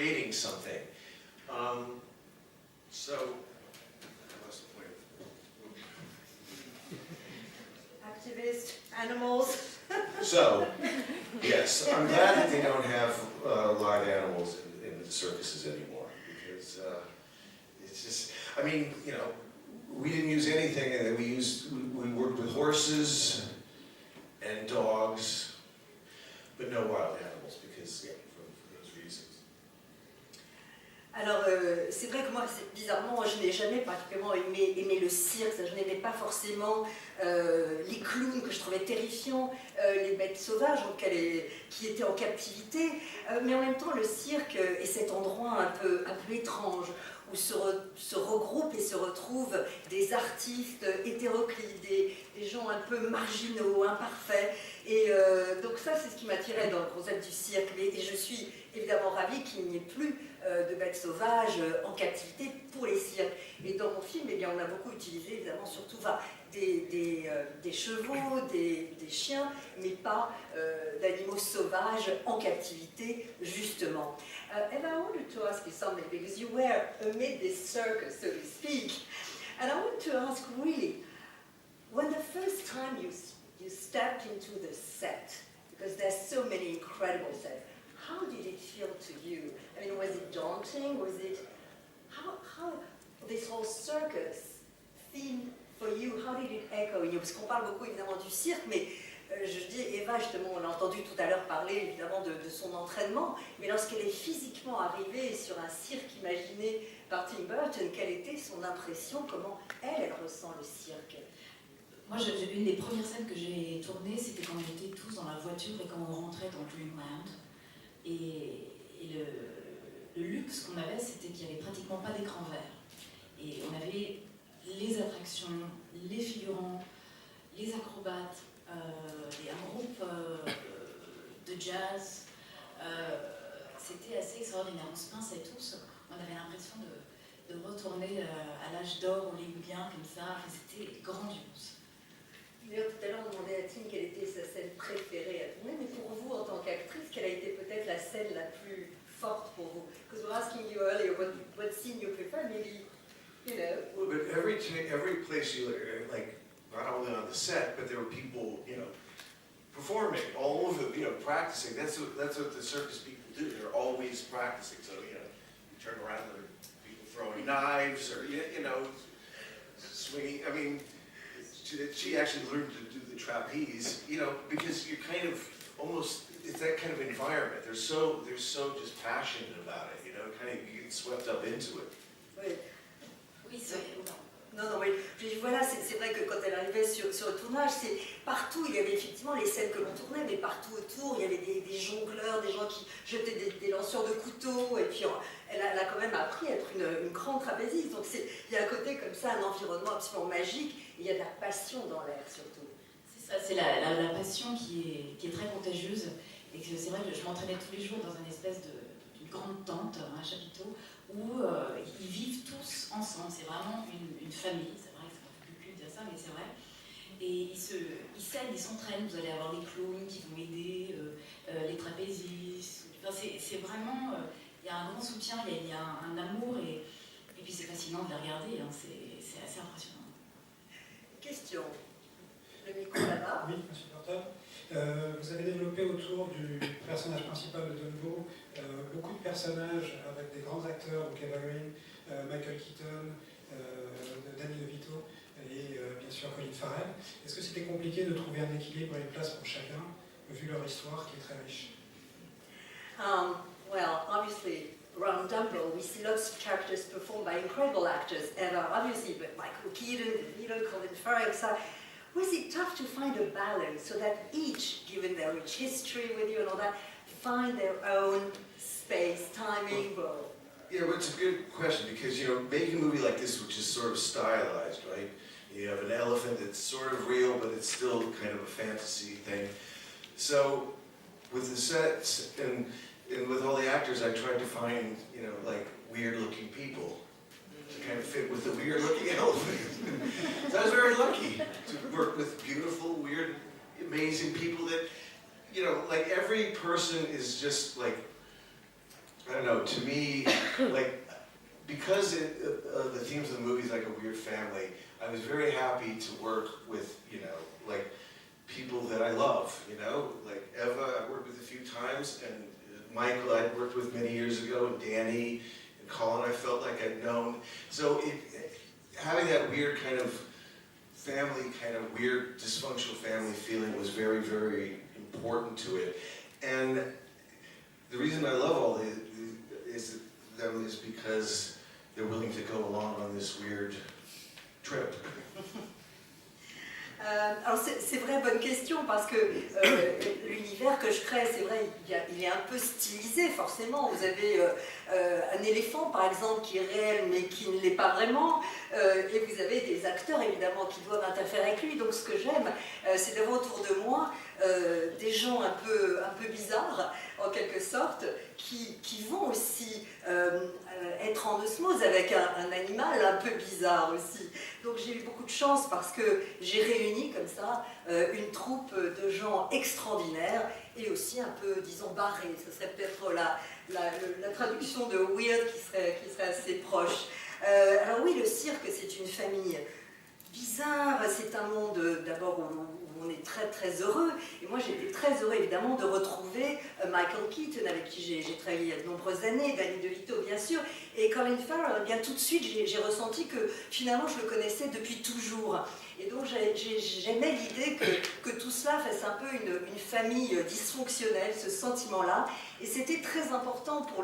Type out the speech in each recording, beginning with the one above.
creating something. So, what's the point? Activists, animals. So, yes, I'm glad that they don't have live animals in the circuses anymore, because it's just, I mean, you know, we didn't use anything, and then we worked with horses and dogs, but no wild animals, because, yeah, for those reasons. Alors, c'est vrai que moi, bizarrement, je n'ai jamais particulièrement aimé le cirque. Je n'aimais pas forcément les clowns que je trouvais terrifiants, les bêtes sauvages qui étaient en captivité. Mais en même temps, le cirque est cet endroit un peu étrange où se regroupent et se retrouvent des artistes hétéroclites, des gens un peu marginaux, imparfaits. Et donc ça, c'est ce qui m'attirait dans le concept du cirque. Et je suis évidemment ravie qu'il n'y ait plus de bêtes sauvages en captivité pour les cirques. Et dans mon film, eh bien, on a beaucoup utilisé, évidemment, surtout des chevaux, des chiens, mais pas d'animaux sauvages en captivité, justement. And I wanted to ask you something, because you were amid this circus, so to speak. And I want to ask, really, when the first time you stepped into the set, because there's so many incredible sets, how did it feel to you? I mean, was it daunting? Was it, how this whole circus theme for you, how did it echo in you? Parce qu'on parle beaucoup évidemment du cirque, mais je dis, Eva, justement, on l'a entendu tout à l'heure parler évidemment de son entraînement, mais lorsqu'elle est physiquement arrivée sur un cirque imaginé par Tim Burton, quelle était son impression? Comment elle ressent le cirque? Moi, une des premières scènes que j'ai tournées, c'était quand on était tous dans la voiture et quand on rentrait dans Dreamland. Et le luxe qu'on avait, c'était qu'il n'y avait pratiquement pas d'écran vert. Et on avait les attractions, les figurants, les acrobates, un groupe de jazz. C'était assez extraordinaire. On se pinçait tous. On avait l'impression de retourner à l'âge d'or hollywoodien comme ça. C'était grandiose. D'ailleurs, tout à l'heure, on demandait à Tim quelle était sa scène préférée à tourner, mais pour vous, en tant qu'actrice, quelle a été peut-être la scène la plus forte pour vous? Because we're asking you earlier what scene you prefer, maybe, you know. But every place you look, like, not only on the set, but there were people, you know, performing all over, you know, practicing. That's what the circus people do. They're always practicing. So, you know, you turn around, there are people throwing knives or, you know, swinging. I mean, she actually learned to do the trapeze, you know, because you're kind of almost, it's that kind of environment. They're so just passionate about it, you know, kind of you get swept up into it. Oui, non, mais voilà, c'est vrai que quand elle arrivait sur le tournage, partout, il y avait effectivement les scènes que l'on tournait, mais partout autour, il y avait des jongleurs, des gens qui jetaient des lanceurs de couteaux, et puis elle a quand même appris à être une grande trapéziste. Donc il y a un côté comme ça, un environnement absolument magique, et il y a de la passion dans l'air surtout. C'est ça, c'est la passion qui est très contagieuse, et que c'est vrai que je m'entraînais tous les jours dans une espèce d'une grande tente, un chapiteau, où ils vivent tous ensemble. C'est vraiment une famille. C'est vrai que ça ne fait plus de dire ça, mais c'est vrai. Et ils s'aident, ils s'entraînent. Vous allez avoir les clowns qui vont aider, les trapézistes. Enfin, c'est vraiment... Il y a un grand soutien, il y a un amour, et puis c'est fascinant de les regarder. Hein, c'est assez impressionnant. Question. Le micro là-bas. Oui, monsieur Burton. Vous avez développé autour du personnage principal de Dumbo beaucoup de personnages avec des grands acteurs, donc Eva Green, Michael Keaton, Danny DeVito et bien sûr Colin Farrell. Est-ce que c'était compliqué de trouver un équilibre et une place pour chacun, vu leur histoire qui est très riche? Well, obviously, around Dumbo, we see lots of characters performed by incredible actors, Eva, obviously, but Michael Keaton, DeVito, Colin Farrell, so was it tough to find a balance so that each, given their rich history with you and all that, find their own space, timing, role? Yeah, well, it's a good question because, you know, making a movie like this, which is sort of stylized, right? You have an elephant that's sort of real, but it's still kind of a fantasy thing. So, with the sets and with all the actors, I tried to find, you know, like weird-looking people to kind of fit with the weird-looking elephant. So I was very lucky to work with beautiful, weird, amazing people that, you know, like every person is just like, I don't know, to me, like, because the themes of the movie is like a weird family, I was very happy to work with, like, people that I love, like Eva, I worked with a few times, and Michael I'd worked with many years ago, and Danny, and Colin I felt like I'd known. So having that weird kind of family, kind of weird dysfunctional family feeling was very, very important to it. And the reason I love all them is because they're willing to go along on this weird trip. Alors c'est vrai, bonne question, parce que l'univers que je crée, c'est vrai, il est un peu stylisé forcément. Vous avez un éléphant par exemple qui est réel mais qui ne l'est pas vraiment, et vous avez des acteurs évidemment qui doivent interférer avec lui. Donc ce que j'aime, c'est d'avoir autour de moi des gens un peu bizarres en quelque sorte, qui vont aussi être en osmose avec un animal un peu bizarre aussi. Donc j'ai eu beaucoup de chance parce que j'ai réuni comme ça une troupe de gens extraordinaires et aussi un peu, disons, barrés. Ce serait peut-être la traduction de weird qui serait assez proche. Alors oui, le cirque, c'est une famille bizarre, c'est un monde d'abord où on est très très heureux, et moi j'étais très heureux évidemment de retrouver Michael Keaton avec qui j'ai travaillé il y a de nombreuses années, Danny DeVito bien sûr, et Colin Farrell. Bien tout de suite j'ai ressenti que finalement je le connaissais depuis toujours, et donc j'aimais l'idée que tout cela fasse un peu une famille dysfonctionnelle, ce sentiment-là, et c'était très important pour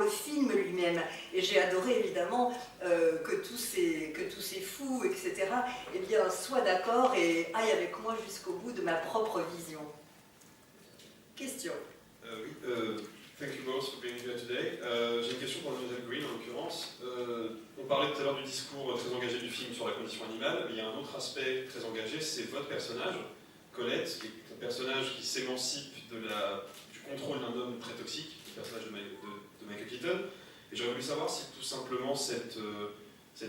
le film lui-même, et j'ai adoré évidemment que tous ces fous, etc., eh bien, soient d'accord et aillent avec moi jusqu'au bout de ma propre vision. Question. Oui, thank you both for being here today. J'ai une question pour Mademoiselle Green en l'occurrence. On parlait tout à l'heure du discours très engagé du film sur la condition animale, mais il y a un autre aspect très engagé, c'est votre personnage, Colette, qui est un personnage qui s'émancipe du contrôle d'un homme très toxique, le personnage de Michael Keaton. Et j'aurais voulu savoir si tout simplement cette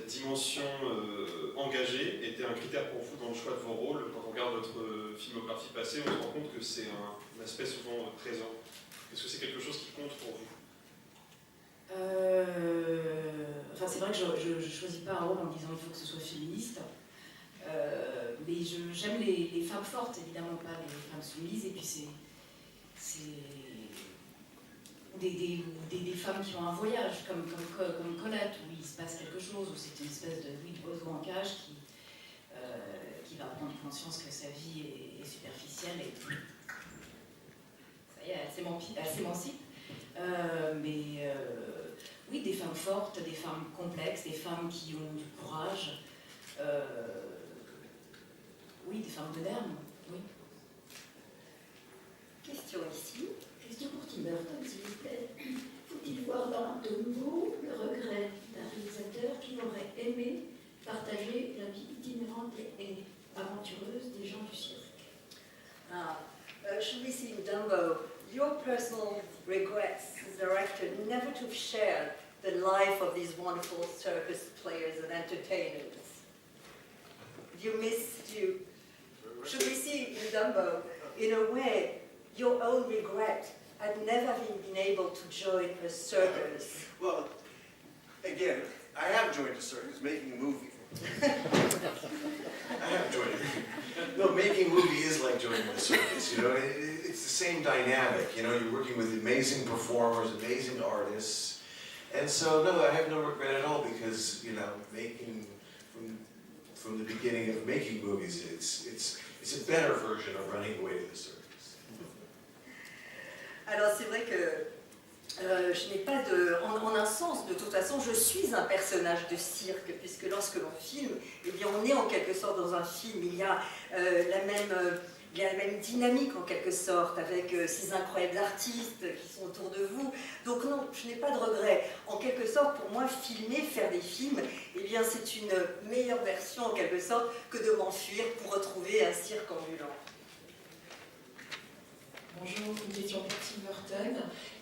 dimension engagée était un critère pour vous dans le choix de vos rôles. Quand on regarde votre filmographie passée, on se rend compte que c'est un aspect souvent présent. Est-ce que c'est quelque chose qui compte pour vous? Enfin, c'est vrai que je ne choisis pas un rôle en disant qu'il faut que ce soit féministe. Mais j'aime les femmes fortes, évidemment, pas les femmes soumises. Et puis c'est des femmes qui ont un voyage, comme Colette, où il se passe quelque chose, où c'est une espèce de oiseau en cage qui va prendre conscience que sa vie est superficielle et ça y est, elle s'émancipe. Oui, des femmes fortes, des femmes complexes, des femmes qui ont du courage, oui, des femmes modernes, oui. Question ici. Question pour Tim Burton, s'il vous plaît. Faut-il voir dans Dumbo le regret d'un réalisateur qui aurait aimé partager la vie itinérante et aventureuse des gens du cirque? Should we see in Dumbo your personal regrets as a director never to have shared the life of these wonderful circus players and entertainers? Should we see in Dumbo, in a way, your own regret at never having been able to join a circus? Well, again, I have joined a circus, making a movie. I have joined it. No, making a movie is like joining the circus, it's the same dynamic, you're working with amazing performers, amazing artists. And so, no, I have no regret at all because, making, from the beginning of making movies, it's a better version of running away to the circus. Alors c'est vrai que je n'ai pas en un sens, de toute façon, je suis un personnage de cirque, puisque lorsque l'on filme, eh bien, on est en quelque sorte dans un film, il y a la même dynamique en quelque sorte, avec ces incroyables artistes qui sont autour de vous. Donc non, je n'ai pas de regret. En quelque sorte, pour moi, filmer, faire des films, eh bien, c'est une meilleure version en quelque sorte que de m'enfuir pour retrouver un cirque ambulant. Bonjour, une question pour Tim Burton.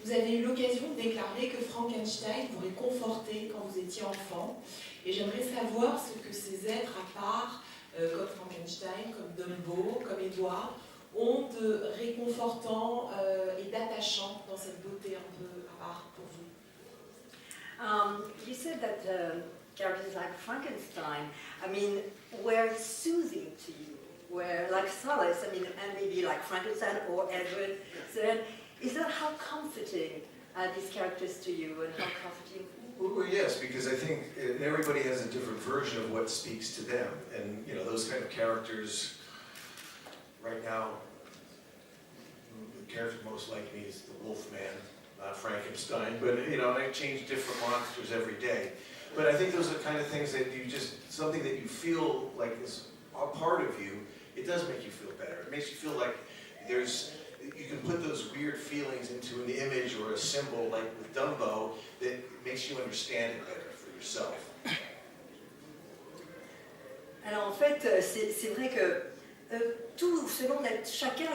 Vous avez eu l'occasion de déclarer que Frankenstein vous réconfortait quand vous étiez enfant. Et j'aimerais savoir ce que ces êtres à part, comme Frankenstein, comme Dumbo, comme Edward, ont de réconfortant et d'attachant dans cette beauté un peu à part pour vous. You said that characters like Frankenstein, I mean, were soothing to you, were like solace, I mean, and maybe like Frankenstein or Edward. So, is that how comforting these characters to you, and how comforting? Well, yes, because I think everybody has a different version of what speaks to them, and you know those kind of characters. Right now, the character most like me is the Wolfman, not Frankenstein. But you know, I change different monsters every day. But I think those are the kind of things that you just something that you feel like is a part of you. It does make you feel better. It makes you feel like you can put those weird feelings into an image or a symbol, like with Dumbo, that makes you understand it better for yourself. Alors en fait, c'est vrai que tout, selon chacun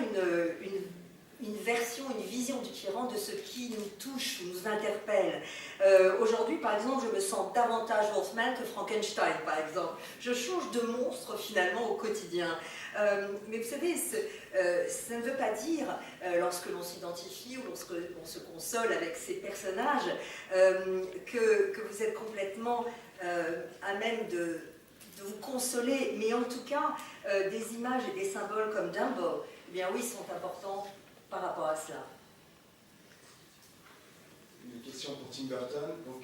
une version, une vision du tyran de ce qui nous touche, nous interpelle. Aujourd'hui, par exemple, je me sens davantage Wolfman que Frankenstein, par exemple. Je change de monstre finalement au quotidien. Mais vous savez, ça ne veut pas dire, lorsque l'on s'identifie ou lorsque l'on se console avec ces personnages, que vous êtes complètement à même de vous consoler. Mais en tout cas, des images et des symboles comme Dumbo, eh bien oui, sont importants par rapport à cela. Une question pour Tim Burton. Donc,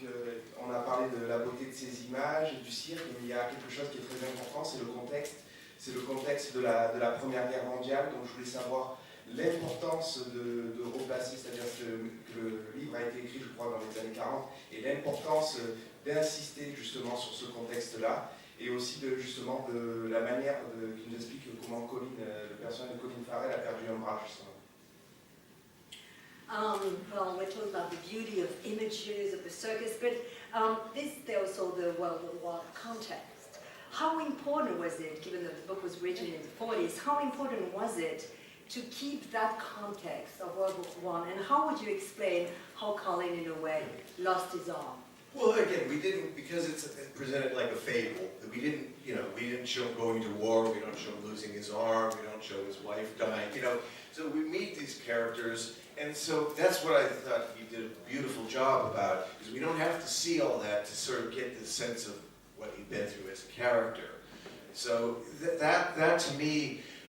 on a parlé de la beauté de ces images et du cirque, mais il y a quelque chose qui est très important, c'est le contexte. C'est le contexte de la Première Guerre mondiale. Donc, je voulais savoir l'importance de replacer, c'est-à-dire que le livre a été écrit, je crois, dans les années 40, et l'importance d'insister justement sur ce contexte-là, et aussi justement de la manière qui nous explique comment le personnage de Colin Farrell a perdu un bras, justement. Well, we're talking about the beauty of images of the circus, but there's also the World War context. How important was it, given that the book was written in the 40s, how important was it to keep that context of World War I, and how would you explain how Colin, in a way, lost his arm? Well, again, we didn't, because it's presented like a fable. We didn't show him going to war. We don't show him losing his arm. We don't show his wife dying. So we meet these characters, and so that's what I thought he did a beautiful job about, because we don't have to see all that to sort of get the sense of what he'd been through as a character. So that to me